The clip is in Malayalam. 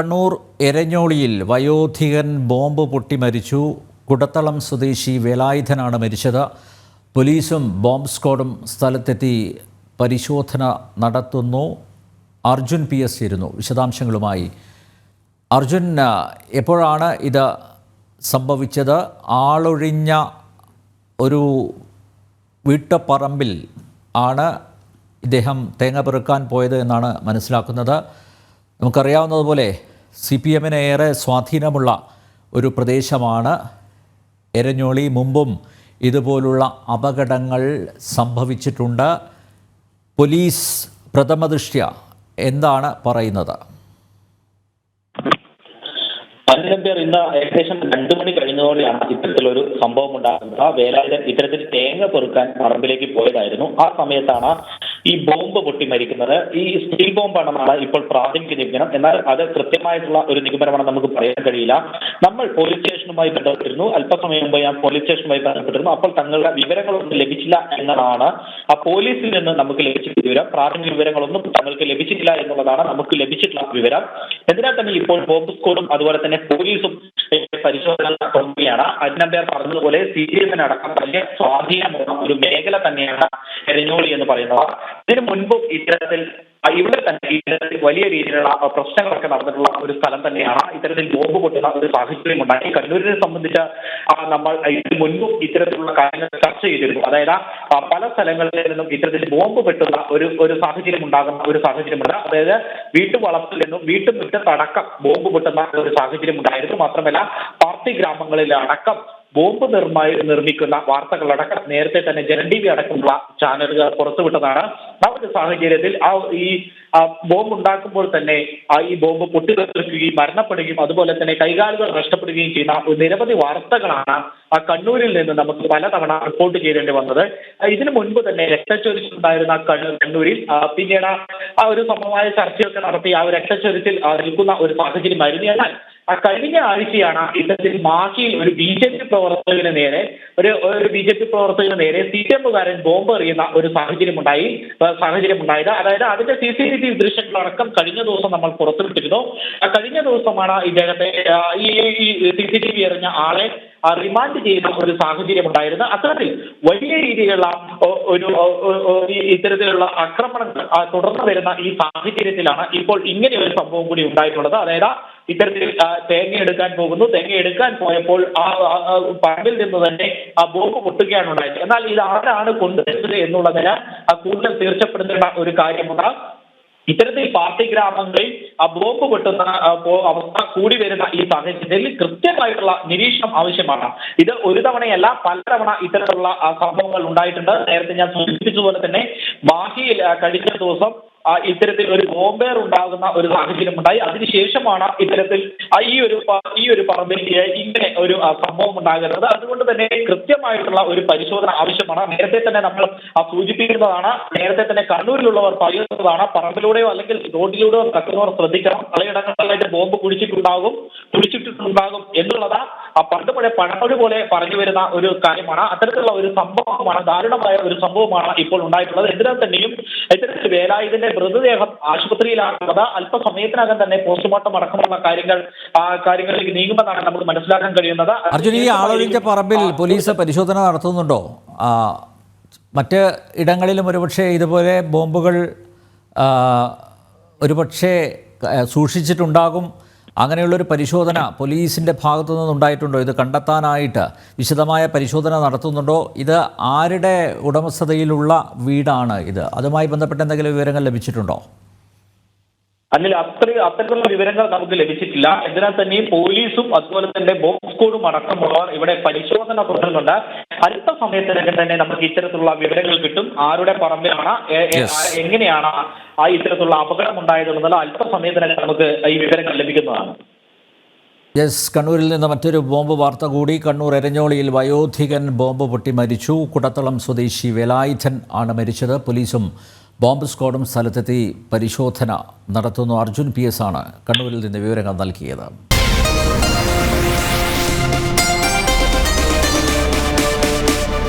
കണ്ണൂർ എരഞ്ഞോളിയിൽ വയോധികൻ ബോംബ് പൊട്ടി മരിച്ചു. കുടത്തളം സ്വദേശി വേലായുധനാണ് മരിച്ചത്. പോലീസും ബോംബ് സ്ക്വാഡും സ്ഥലത്തെത്തി പരിശോധന നടത്തുന്നു. അർജുൻ PS ചേരുന്നു വിശദാംശങ്ങളുമായി. അർജുൻ, എപ്പോഴാണ് ഇത് സംഭവിച്ചത്? ആളൊഴിഞ്ഞ ഒരു വീട്ടുപറമ്പിൽ ആണ് ഇദ്ദേഹം തേങ്ങ പെറുക്കാൻ പോയത് എന്നാണ് മനസ്സിലാക്കുന്നത്. നമുക്കറിയാവുന്നതുപോലെ CPM-ന് ഏറെ സ്വാധീനമുള്ള ഒരു പ്രദേശമാണ് എരഞ്ഞോളി. മുമ്പും ഇതുപോലുള്ള അപകടങ്ങൾ സംഭവിച്ചിട്ടുണ്ട്. പോലീസ് പ്രഥമദൃഷ്ട്യാ എന്താണ് പറയുന്നത്? ഇന്ന് ഏകദേശം 2 മണി കഴിഞ്ഞതോടെയാണ് ഇത്തരത്തിലൊരു സംഭവം ഉണ്ടാകുന്നത്. വേലായുധൻ ഇത്തരത്തിൽ തേങ്ങ പെറുക്കാൻ പറമ്പിലേക്ക് പോയതായിരുന്നു. ആ സമയത്താണ് ഈ ബോംബ് പൊട്ടി മരിക്കുന്നത്. ഈ സ്റ്റീൽ ബോംബാണെന്നാണ് ഇപ്പോൾ പ്രാഥമിക നിഗമനം. എന്നാൽ അത് കൃത്യമായിട്ടുള്ള ഒരു നിഗമനമാണ് നമുക്ക് പറയാൻ കഴിയില്ല. നമ്മൾ പോലീസ് സ്റ്റേഷനുമായി ബന്ധപ്പെട്ടിരുന്നു. അല്പസമയം മുമ്പ് ഞാൻ പോലീസ് സ്റ്റേഷനുമായി ബന്ധപ്പെട്ടിരുന്നു. അപ്പോൾ തങ്ങളുടെ വിവരങ്ങളൊന്നും ലഭിച്ചില്ല എന്നതാണ് ആ പോലീസിൽ നിന്ന് നമുക്ക് ലഭിച്ച വിവരം. പ്രാഥമിക വിവരങ്ങളൊന്നും തങ്ങൾക്ക് ലഭിച്ചിട്ടില്ല എന്നുള്ളതാണ് നമുക്ക് ലഭിച്ചിട്ടുള്ള വിവരം. എന്തിനാൽ തന്നെ ഇപ്പോൾ ബോംബ് സ്ക്വാഡും അതുപോലെ തന്നെ പോലീസും പരിശോധന തുടങ്ങുകയാണ്. അജ്നബേർ പറഞ്ഞതുപോലെ CPM-ന് അടക്കം വലിയ സ്വാധീനമുള്ള ഒരു മേഖല തന്നെയാണ് എരഞ്ഞോളി എന്ന് പറയുന്നത്. ഇതിനു മുൻപും ഇത്തരത്തിൽ ഇവിടെ തന്നെ ഇത്തരത്തിൽ വലിയ രീതിയിലുള്ള പ്രശ്നങ്ങളൊക്കെ നടന്നിട്ടുള്ള ഒരു സ്ഥലം തന്നെയാണ്. ഇത്തരത്തിൽ ബോംബ് പൊട്ടുന്ന ഒരു സാഹചര്യം ഉണ്ടായി. കണ്ണൂരിനെ സംബന്ധിച്ച് നമ്മൾ ഇതിനു മുൻപും ഇത്തരത്തിലുള്ള കാര്യങ്ങൾ ചർച്ച ചെയ്തിരുന്നു. അതായത് പല സ്ഥലങ്ങളിൽ നിന്നും ഇത്തരത്തിൽ ബോംബ് പൊട്ടുന്ന ഒരു സാഹചര്യം ഉണ്ടാകുന്ന ഒരു സാഹചര്യമുണ്ട്. അതായത് വീട്ടുവളപ്പിൽ നിന്നും വീട്ടുമുറ്റത്തടക്കം ബോംബ് പൊട്ടുന്ന ഒരു സാഹചര്യം ഉണ്ടായിരുന്നു. മാത്രമല്ല പാർട്ടി ഗ്രാമങ്ങളിൽ അടക്കം ബോംബ് നിർമ്മിക്കുന്ന വാർത്തകളടക്കം നേരത്തെ തന്നെ ജനൻ TV അടക്കമുള്ള ചാനലുകൾ പുറത്തുവിട്ടതാണ്. ആ ഒരു സാഹചര്യത്തിൽ ഈ ബോംബ് ഉണ്ടാക്കുമ്പോൾ തന്നെ ഈ ബോംബ് പൊട്ടിത്തെറിക്കുകയും മരണപ്പെടുകയും അതുപോലെ തന്നെ കൈകാലുകൾ നഷ്ടപ്പെടുകയും ചെയ്യുന്ന നിരവധി വാർത്തകളാണ് കണ്ണൂരിൽ നിന്ന് നമുക്ക് പലതവണ റിപ്പോർട്ട് ചെയ്യേണ്ടി വന്നത്. ഇതിനു മുൻപ് തന്നെ രക്തച്ചൊരിച്ചിലുണ്ടായിരുന്ന കണ്ണൂരിൽ പിന്നീട് ആ ഒരു സമവായ ചർച്ചയൊക്കെ നടത്തി ആ ഒരു രക്തച്ചൊരിച്ചിൽ നിൽക്കുന്ന ഒരു സാഹചര്യമായിരുന്നു. എന്നാൽ കഴിഞ്ഞ ആഴ്ചയാണ് ഇത്തരത്തിൽ മാഹിയിൽ ഒരു BJP പ്രവർത്തകന് നേരെ CPM-കാരൻ ബോംബ് എറിയുന്ന ഒരു സാഹചര്യമുണ്ടായത്. അതായത് അതിന്റെ CCTV ദൃശ്യങ്ങളടക്കം കഴിഞ്ഞ ദിവസം നമ്മൾ പുറത്തുവിട്ടിരുന്നു. കഴിഞ്ഞ ദിവസമാണ് ഇദ്ദേഹത്തെ ഈ CCTV എറിഞ്ഞ ആളെ റിമാൻഡ് ചെയ്യുന്ന ഒരു സാഹചര്യം ഉണ്ടായിരുന്നു. അത്തരത്തിൽ വലിയ രീതിയിലുള്ള ഇത്തരത്തിലുള്ള ആക്രമണങ്ങൾ തുടർന്ന് വരുന്ന ഈ സാഹചര്യത്തിലാണ് ഇപ്പോൾ ഇങ്ങനെ ഒരു സംഭവം കൂടി ഉണ്ടായിട്ടുള്ളത്. അതായത് ഇത്തരത്തിൽ തേങ്ങ എടുക്കാൻ പോയപ്പോൾ ആ പറമ്പിൽ നിന്ന് തന്നെ ആ ബോംബ് പൊട്ടുകയാണ് ഉണ്ടായത്. എന്നാൽ ഇത് ആരാണ് കൊണ്ടുവരുന്നത് എന്നുള്ളതിന് കൂടുതൽ തീർച്ചപ്പെടുത്തേണ്ട ഒരു കാര്യമുണ്ട്. ഇത്തരത്തിൽ പാർട്ടി ഗ്രാമങ്ങളിൽ ബോംബ് പൊട്ടുന്ന അവസ്ഥ കൂടി വരുന്ന ഈ സാഹചര്യത്തിൽ കൃത്യമായിട്ടുള്ള നിരീക്ഷണം ആവശ്യമാണ്. ഇത് ഒരു തവണയല്ല, പലതവണ ഇത്തരത്തിലുള്ള സംഭവങ്ങൾ ഉണ്ടായിട്ടുണ്ട്. നേരത്തെ ഞാൻ സൂചിപ്പിച്ചതുപോലെ തന്നെ മാഹിയിൽ കഴിഞ്ഞ ദിവസം ഇത്തരത്തിൽ ഒരു ബോംബേർ ഉണ്ടാകുന്ന ഒരു സാഹചര്യം ഉണ്ടായി. അതിനുശേഷമാണ് ഇത്തരത്തിൽ ഈ ഒരു പറമ്പിൽ ഇങ്ങനെ ഒരു സംഭവം ഉണ്ടാകുന്നത്. അതുകൊണ്ട് തന്നെ കൃത്യമായിട്ടുള്ള ഒരു പരിശോധന ആവശ്യമാണ്. നേരത്തെ തന്നെ നമ്മൾ സൂചിപ്പിക്കുന്നതാണ്. നേരത്തെ തന്നെ കണ്ണൂരിലുള്ളവർ പറയുന്നതാണ്, പറമ്പിലൂടെയോ അല്ലെങ്കിൽ റോഡിലൂടെയോ നടക്കുന്നവർ ശ്രദ്ധിക്കണം. പലയിടങ്ങളിലായിട്ട് ബോംബ് കുഴിച്ചിട്ടുണ്ടാകും എന്നുള്ളത് പഴമൊഴി പോലെ പറഞ്ഞു വരുന്ന ഒരു കാര്യമാണ്. അത്തരത്തിലുള്ള ഒരു സംഭവമാണ്, ദാരുണമായ ഒരു സംഭവമാണ് ഇപ്പോൾ ഉണ്ടായിട്ടുള്ളത്. എന്തിനാൽ തന്നെയും ഇത്തരത്തിൽ വേലായുധന്റെ മൃതദേഹം ആശുപത്രിയിലാണുള്ളത്. അല്പസമയത്തിനകം തന്നെ പോസ്റ്റ്മോർട്ടം അടക്കമുള്ള കാര്യങ്ങളിലേക്ക് നീങ്ങുമെന്നാണ് നമുക്ക് മനസ്സിലാക്കാൻ കഴിയുന്നത്. അർജുൻ, ഈ ആളൊഴിഞ്ഞ പറമ്പിൽ പോലീസ് പരിശോധന നടത്തുന്നുണ്ടോ? മറ്റ് ഇടങ്ങളിലും ഒരുപക്ഷെ ഇതുപോലെ ബോംബുകൾ ഒരുപക്ഷെ സൂക്ഷിച്ചിട്ടുണ്ടാകും. അങ്ങനെയുള്ളൊരു പരിശോധന പോലീസിൻ്റെ ഭാഗത്തു നിന്നുണ്ടായിട്ടുണ്ടോ? ഇത് കണ്ടെത്താനായിട്ട് വിശദമായ പരിശോധന നടത്തുന്നുണ്ടോ? ഇത് ആരുടെ ഉടമസ്ഥതയിലുള്ള വീടാണ് ഇത്? അതുമായി ബന്ധപ്പെട്ട എന്തെങ്കിലും വിവരങ്ങൾ ലഭിച്ചിട്ടുണ്ടോ? അനിൽ, അത്തരത്തിലുള്ള വിവരങ്ങൾ നമുക്ക് ലഭിച്ചിട്ടില്ല. എന്തിനാൽ തന്നെയും പോലീസും അതുപോലെ തന്നെ ബോംബ് സ്ക്വാഡും അടക്കമുള്ളവർ ഇവിടെ പരിശോധന തുടരുന്നുണ്ട്. അല്പസമയത്തിനകം തന്നെ നമുക്ക് ഇത്തരത്തിലുള്ള വിവരങ്ങൾ കിട്ടും. ആരുടെ പറമ്പിലാണ്, എങ്ങനെയാണ് ഇത്തരത്തിലുള്ള അപകടം ഉണ്ടായതെന്നുള്ള അല്പസമയത്തിനകം നമുക്ക് ഈ വിവരങ്ങൾ ലഭിക്കുന്നതാണ്. കണ്ണൂരിൽ നിന്ന് മറ്റൊരു ബോംബ് വാർത്ത കൂടി. കണ്ണൂർ എരഞ്ഞോളിയിൽ വയോധികൻ ബോംബ് പൊട്ടി മരിച്ചു. കുടത്തളം സ്വദേശി വേലായുധൻ ആണ് മരിച്ചത്. പോലീസും ബോംബ് സ്ക്വാഡും സ്ഥലത്തെത്തി പരിശോധന നടത്തുന്നു. അർജുൻ PS ആണ് കണ്ണൂരിൽ നിന്ന് വിവരങ്ങൾ നൽകിയത്.